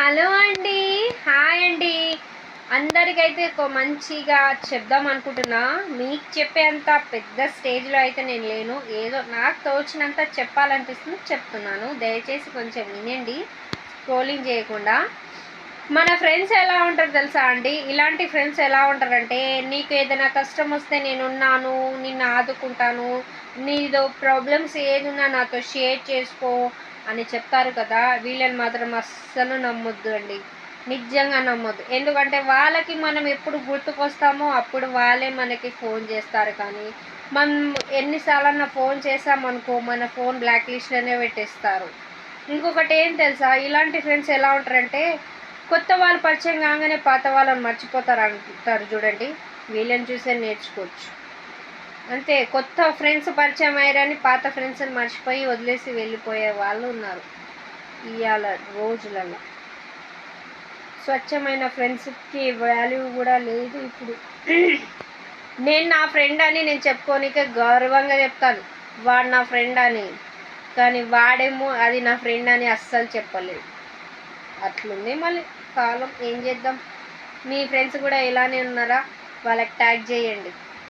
Hello అండి. Hi అండి. అందరికైతే మంచిగా చెప్దాం అనుకుంటున్నా. మీకు చెప్పేంత పెద్ద స్టేజ్లో అయితే నేను లేను. ఏదో నాకు తోచినంత చెప్పాలనిపిస్తుంది చెప్తున్నాను. దయచేసి కొంచెం వినండి, స్క్రోలింగ్ చేయకుండా. మన ఫ్రెండ్స్ ఎలా ఉంటారు తెలుసా అండి? ఇలాంటి ఫ్రెండ్స్ ఎలా ఉంటారంటే, నీకు ఏదైనా కష్టం వస్తే నేనున్నాను, నిన్ను ఆదుకుంటాను, నీదో ప్రాబ్లమ్స్ ఏదున్నా నాతో షేర్ చేసుకో అని చెప్తారు కదా. వీళ్ళని మాత్రం అస్సలు నమ్మొద్దు అండి, నిజంగా నమ్మొద్దు. ఎందుకంటే వాళ్ళకి మనం ఎప్పుడు గుర్తుకొస్తామో అప్పుడు వాళ్ళే మనకి ఫోన్ చేస్తారు. కానీ మనం ఎన్నిసార్లన్నా ఫోన్ చేసామనుకో మన ఫోన్ బ్లాక్ లిస్ట్లోనే పెట్టేస్తారు. ఇంకొకటి ఏం తెలుసా, ఇలాంటి ఫ్రెండ్స్ ఎలా ఉంటారంటే, కొత్త వాళ్ళు పరిచయం కాగానే పాత వాళ్ళని మర్చిపోతారు అంటారు చూడండి. వీళ్ళని చూసే నేర్చుకోవచ్చు. అంతే, కొత్త ఫ్రెండ్స్ పరిచయం అయ్యారని పాత ఫ్రెండ్స్ని మర్చిపోయి వదిలేసి వెళ్ళిపోయే వాళ్ళు ఉన్నారు ఇవాళ రోజులలో. స్వచ్ఛమైన ఫ్రెండ్స్కి వాల్యూ కూడా లేదు ఇప్పుడు. నేను నా ఫ్రెండ్ అని నేను చెప్పుకోనికే గౌరవంగా చెప్తాను, వాడు నా ఫ్రెండ్ అని. కానీ వాడేమో అది నా ఫ్రెండ్ అని అస్సలు చెప్పలేదు. అట్లుంది మళ్ళీ కాలం. ఏం చేద్దాం? మీ ఫ్రెండ్స్ కూడా ఇలానే ఉన్నారా? వాళ్ళకి ట్యాగ్ చేయండి.